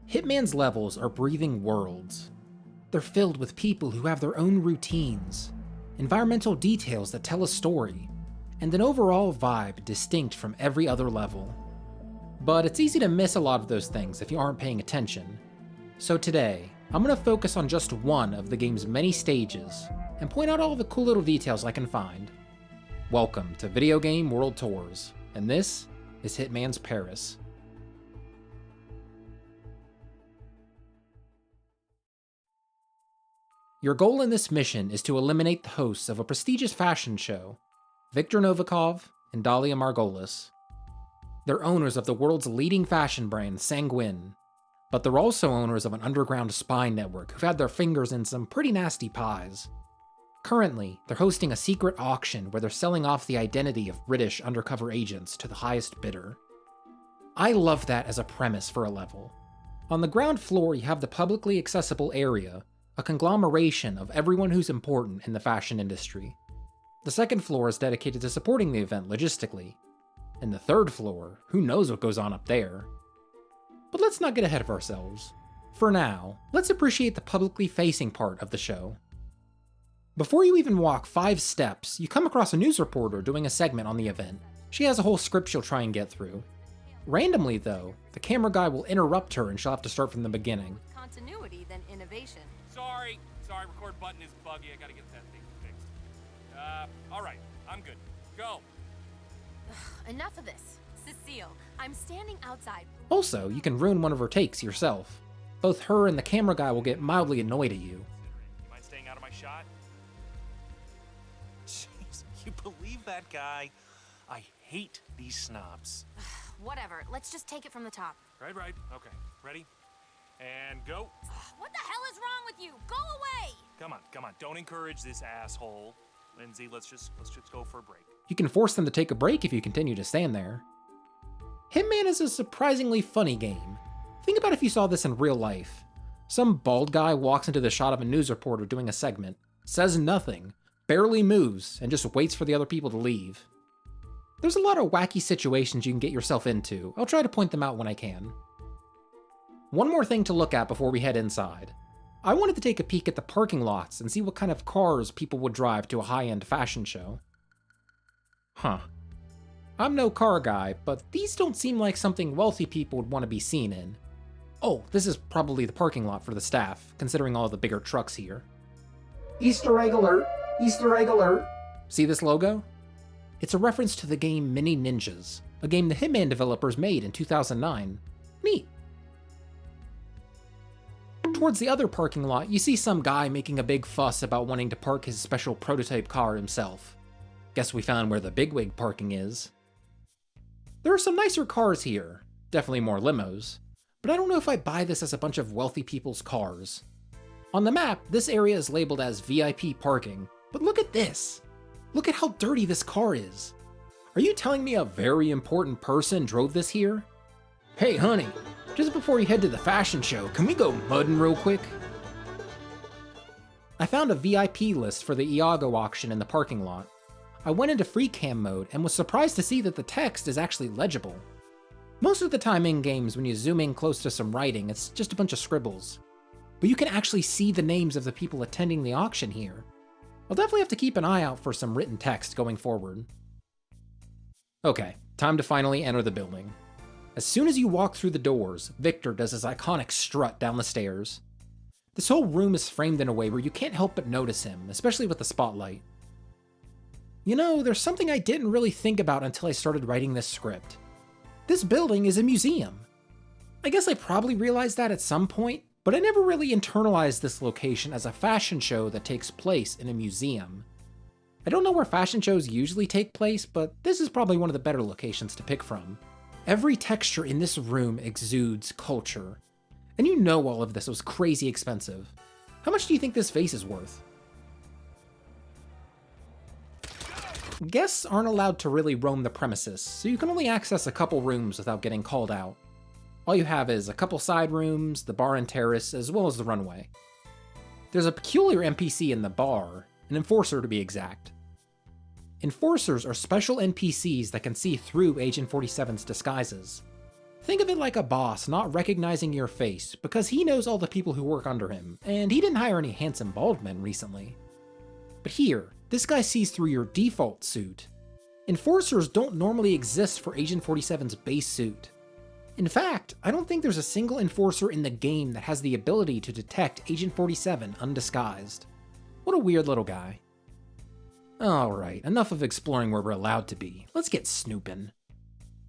Hitman's levels are breathing worlds. They're filled with people who have their own routines, environmental details that tell a story, and an overall vibe distinct from every other level. But it's easy to miss a lot of those things if you aren't paying attention. So today, I'm going to focus on just one of the game's many stages, and point out all the cool little details I can find. Welcome to Video Game World Tours, and this is Hitman's Paris. Your goal in this mission is to eliminate the hosts of a prestigious fashion show, Viktor Novikov and Dalia Margolis. They're owners of the world's leading fashion brand, Sanguine, but they're also owners of an underground spy network who've had their fingers in some pretty nasty pies. Currently, they're hosting a secret auction where they're selling off the identity of British undercover agents to the highest bidder. I love that as a premise for a level. On the ground floor, you have the publicly accessible area, a conglomeration of everyone who's important in the fashion industry. The second floor is dedicated to supporting the event logistically. And the third floor, who knows what goes on up there. But let's not get ahead of ourselves. For now, let's appreciate the publicly facing part of the show. Before you even walk 5 steps, you come across a news reporter doing a segment on the event. She has a whole script she'll try and get through. Randomly though, the camera guy will interrupt her and she'll have to start from the beginning. Continuity than innovation. Sorry, record button is buggy. I gotta get that thing fixed. Alright, I'm good. Go. Enough of this. Cecile, I'm standing outside. Also, you can ruin one of her takes yourself. Both her and the camera guy will get mildly annoyed at you. You mind staying out of my shot? Jeez, you believe that guy? I hate these snobs. Whatever, let's just take it from the top. Right. Okay. Ready? And go. What the hell is wrong with you? Go away! Come on, don't encourage this asshole. Lindsay, let's just go for a break. You can force them to take a break if you continue to stand there. Hitman is a surprisingly funny game. Think about if you saw this in real life. Some bald guy walks into the shot of a news reporter doing a segment, says nothing, barely moves, and just waits for the other people to leave. There's a lot of wacky situations you can get yourself into. I'll try to point them out when I can. One more thing to look at before we head inside. I wanted to take a peek at the parking lots and see what kind of cars people would drive to a high-end fashion show. Huh. I'm no car guy, but these don't seem like something wealthy people would want to be seen in. Oh, this is probably the parking lot for the staff, considering all the bigger trucks here. Easter egg alert! Easter egg alert! See this logo? It's a reference to the game Mini Ninjas, a game the Hitman developers made in 2009. Neat. Towards the other parking lot, you see some guy making a big fuss about wanting to park his special prototype car himself. Guess we found where the bigwig parking is. There are some nicer cars here, definitely more limos, but I don't know if I buy this as a bunch of wealthy people's cars. On the map, this area is labeled as VIP parking, but look at this! Look at how dirty this car is! Are you telling me a very important person drove this here? Hey honey, just before you head to the fashion show, can we go mudding real quick? I found a VIP list for the Iago auction in the parking lot. I went into free cam mode and was surprised to see that the text is actually legible. Most of the time in games when you zoom in close to some writing, it's just a bunch of scribbles. But you can actually see the names of the people attending the auction here. I'll definitely have to keep an eye out for some written text going forward. Okay, time to finally enter the building. As soon as you walk through the doors, Victor does his iconic strut down the stairs. This whole room is framed in a way where you can't help but notice him, especially with the spotlight. You know, there's something I didn't really think about until I started writing this script. This building is a museum. I guess I probably realized that at some point, but I never really internalized this location as a fashion show that takes place in a museum. I don't know where fashion shows usually take place, but this is probably one of the better locations to pick from. Every texture in this room exudes culture. And you know all of this was crazy expensive. How much do you think this vase is worth? Guests aren't allowed to really roam the premises, so you can only access a couple rooms without getting called out. All you have is a couple side rooms, the bar and terrace, as well as the runway. There's a peculiar NPC in the bar, an enforcer to be exact. Enforcers are special NPCs that can see through Agent 47's disguises. Think of it like a boss not recognizing your face because he knows all the people who work under him, and he didn't hire any handsome bald men recently. But here, this guy sees through your default suit. Enforcers don't normally exist for Agent 47's base suit. In fact, I don't think there's a single enforcer in the game that has the ability to detect Agent 47 undisguised. What a weird little guy. Alright, enough of exploring where we're allowed to be. Let's get snooping.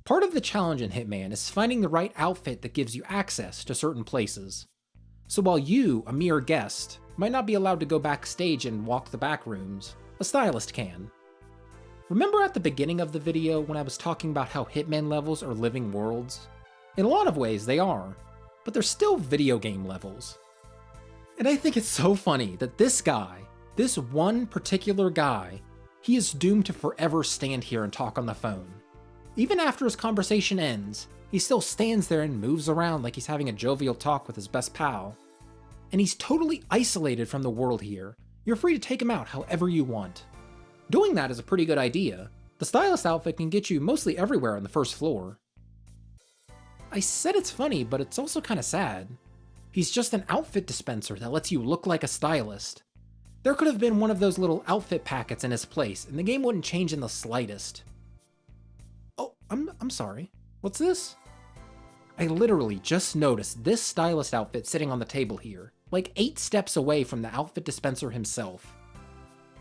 Part of the challenge in Hitman is finding the right outfit that gives you access to certain places. So while you, a mere guest, might not be allowed to go backstage and walk the back rooms, a stylist can. Remember at the beginning of the video when I was talking about how Hitman levels are living worlds? In a lot of ways they are, but they're still video game levels. And I think it's so funny that this guy, this one particular guy, he is doomed to forever stand here and talk on the phone. Even after his conversation ends, he still stands there and moves around like he's having a jovial talk with his best pal. And he's totally isolated from the world here. You're free to take him out however you want. Doing that is a pretty good idea. The stylist outfit can get you mostly everywhere on the first floor. I said it's funny, but it's also kinda sad. He's just an outfit dispenser that lets you look like a stylist. There could have been one of those little outfit packets in his place, and the game wouldn't change in the slightest. Oh, I'm sorry. What's this? I literally just noticed this stylist outfit sitting on the table here, like 8 steps away from the outfit dispenser himself.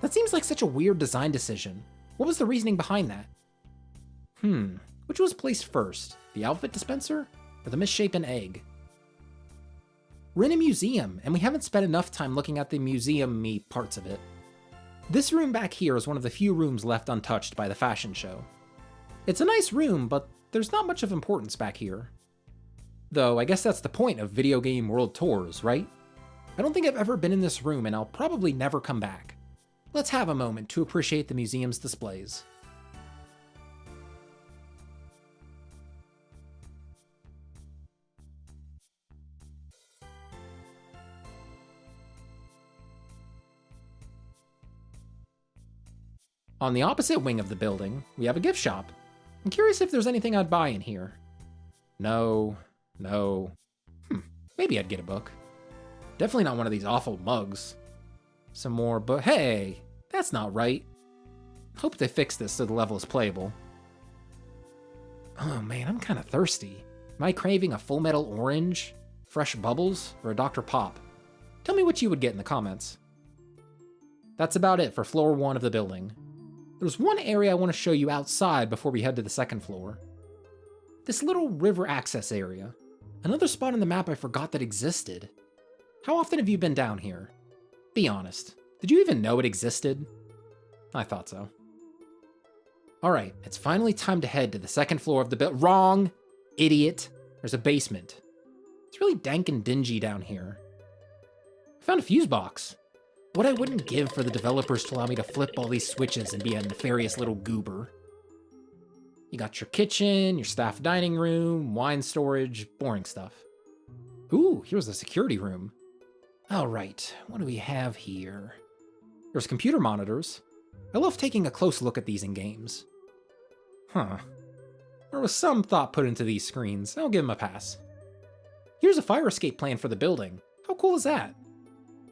That seems like such a weird design decision. What was the reasoning behind that? Which was placed first, the outfit dispenser or the misshapen egg? We're in a museum, and we haven't spent enough time looking at the museum-y parts of it. This room back here is one of the few rooms left untouched by the fashion show. It's a nice room, but there's not much of importance back here. Though, I guess that's the point of video game world tours, right? I don't think I've ever been in this room, and I'll probably never come back. Let's have a moment to appreciate the museum's displays. On the opposite wing of the building, we have a gift shop. I'm curious if there's anything I'd buy in here. No. Maybe I'd get a book. Definitely not one of these awful mugs. Some more, but hey, that's not right. Hope they fix this so the level is playable. Oh man, I'm kinda thirsty. Am I craving a Full Metal Orange, Fresh Bubbles, or a Dr. Pop? Tell me what you would get in the comments. That's about it for floor 1 of the building. There's one area I want to show you outside before we head to the second floor. This little river access area. Another spot on the map I forgot that existed. How often have you been down here? Be honest. Did you even know it existed? I thought so. Alright, it's finally time to head to the second floor of the Wrong! Idiot! There's a basement. It's really dank and dingy down here. I found a fuse box. What I wouldn't give for the developers to allow me to flip all these switches and be a nefarious little goober. You got your kitchen, your staff dining room, wine storage, boring stuff. Ooh, here's the security room. Alright, what do we have here? There's computer monitors. I love taking a close look at these in games. Huh. There was some thought put into these screens, I'll give them a pass. Here's a fire escape plan for the building. How cool is that?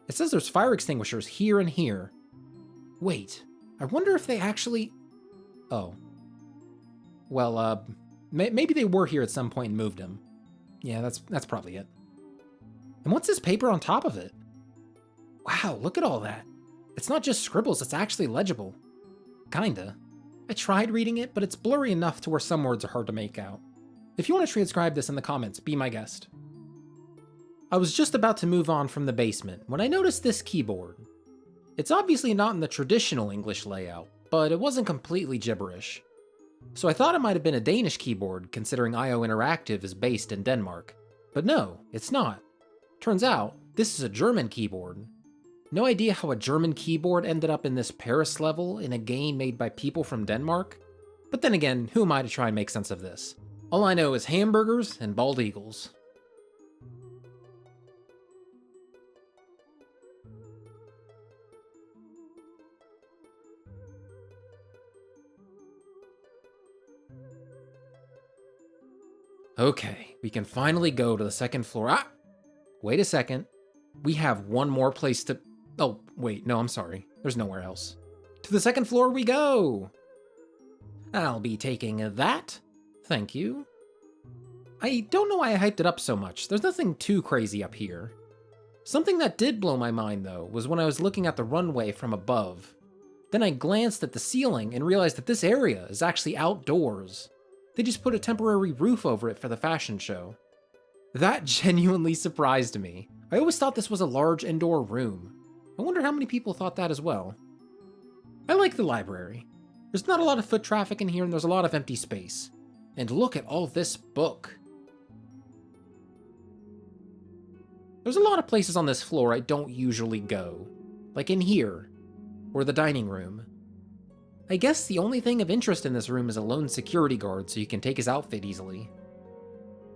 It says there's fire extinguishers here and here. Wait, I wonder if they actually... Oh. Well, maybe they were here at some point and moved them. Yeah, that's probably it. And what's this paper on top of it? Wow, look at all that. It's not just scribbles, it's actually legible. Kinda. I tried reading it, but it's blurry enough to where some words are hard to make out. If you want to transcribe this in the comments, be my guest. I was just about to move on from the basement when I noticed this keyboard. It's obviously not in the traditional English layout, but it wasn't completely gibberish. So I thought it might have been a Danish keyboard, considering IO Interactive is based in Denmark. But no, it's not. Turns out, this is a German keyboard. No idea how a German keyboard ended up in this Paris level in a game made by people from Denmark? But then again, who am I to try and make sense of this? All I know is hamburgers and bald eagles. Okay, we can finally go to the second floor. Ah! Wait a second. We have one more place to... Oh, wait, no, I'm sorry. There's nowhere else. To the second floor we go! I'll be taking that. Thank you. I don't know why I hyped it up so much. There's nothing too crazy up here. Something that did blow my mind, though, was when I was looking at the runway from above. Then I glanced at the ceiling and realized that this area is actually outdoors. They just put a temporary roof over it for the fashion show. That genuinely surprised me. I always thought this was a large indoor room. I wonder how many people thought that as well. I like the library. There's not a lot of foot traffic in here and there's a lot of empty space. And look at all this book. There's a lot of places on this floor I don't usually go. Like in here, or the dining room. I guess the only thing of interest in this room is a lone security guard so you can take his outfit easily.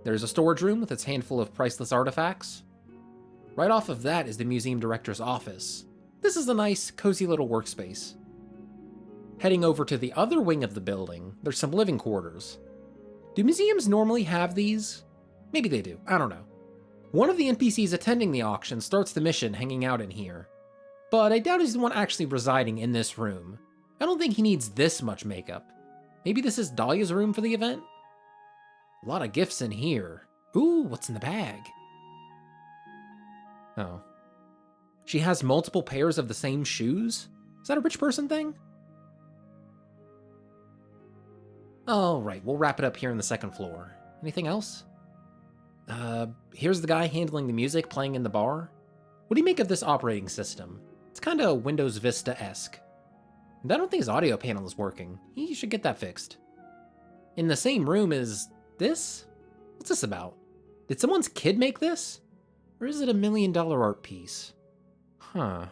There's a storage room with its handful of priceless artifacts. Right off of that is the museum director's office. This is a nice, cozy little workspace. Heading over to the other wing of the building, there's some living quarters. Do museums normally have these? Maybe they do, I don't know. One of the NPCs attending the auction starts the mission hanging out in here. But I doubt he's the one actually residing in this room. I don't think he needs this much makeup. Maybe this is Dahlia's room for the event? A lot of gifts in here. Ooh, what's in the bag? Oh. She has multiple pairs of the same shoes? Is that a rich person thing? Alright, we'll wrap it up here on the second floor. Anything else? Here's the guy handling the music playing in the bar. What do you make of this operating system? It's kinda Windows Vista-esque. I don't think his audio panel is working. He should get that fixed. In the same room is this? What's this about? Did someone's kid make this? Or is it a $1 million art piece? Huh.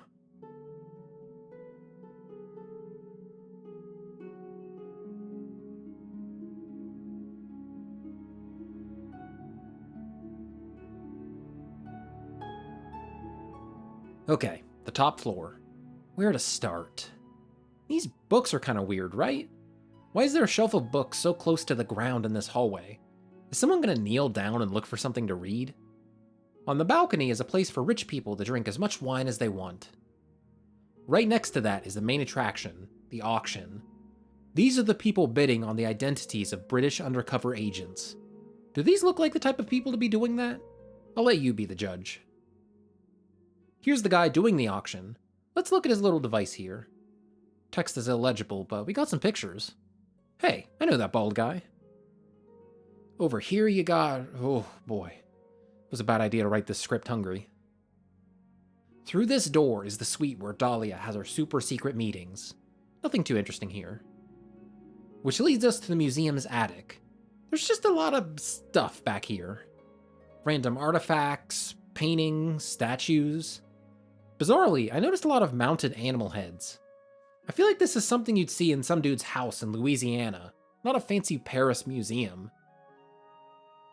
Okay, the top floor. Where to start? These books are kind of weird, right? Why is there a shelf of books so close to the ground in this hallway? Is someone gonna kneel down and look for something to read? On the balcony is a place for rich people to drink as much wine as they want. Right next to that is the main attraction, the auction. These are the people bidding on the identities of British undercover agents. Do these look like the type of people to be doing that? I'll let you be the judge. Here's the guy doing the auction. Let's look at his little device here. Text is illegible, but we got some pictures. Hey, I know that bald guy. Over here you got... oh boy. It was a bad idea to write this script hungry. Through this door is the suite where Dahlia has her super secret meetings. Nothing too interesting here. Which leads us to the museum's attic. There's just a lot of stuff back here. Random artifacts, paintings, statues. Bizarrely, I noticed a lot of mounted animal heads. I feel like this is something you'd see in some dude's house in Louisiana, not a fancy Paris museum.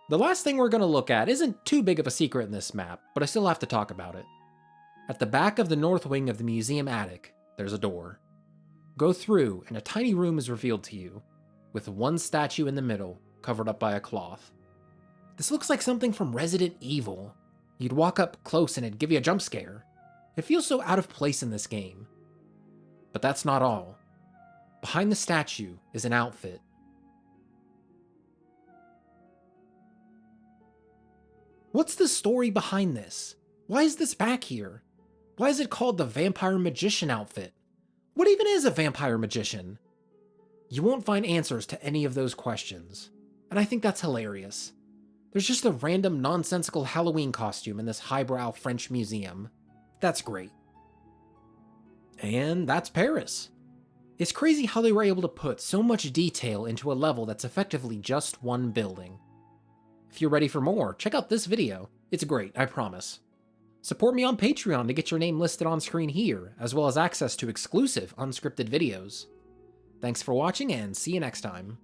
The last thing we're going to look at isn't too big of a secret in this map, but I still have to talk about it. At the back of the north wing of the museum attic, there's a door. Go through, and a tiny room is revealed to you, with one statue in the middle, covered up by a cloth. This looks like something from Resident Evil. You'd walk up close and it'd give you a jump scare. It feels so out of place in this game. But that's not all. Behind the statue is an outfit. What's the story behind this? Why is this back here? Why is it called the Vampire Magician outfit? What even is a vampire magician? You won't find answers to any of those questions. And I think that's hilarious. There's just a random nonsensical Halloween costume in this highbrow French museum. That's great. And that's Paris. It's crazy how they were able to put so much detail into a level that's effectively just one building. If you're ready for more, check out this video. It's great, I promise. Support me on Patreon to get your name listed on screen here, as well as access to exclusive unscripted videos. Thanks for watching and see you next time.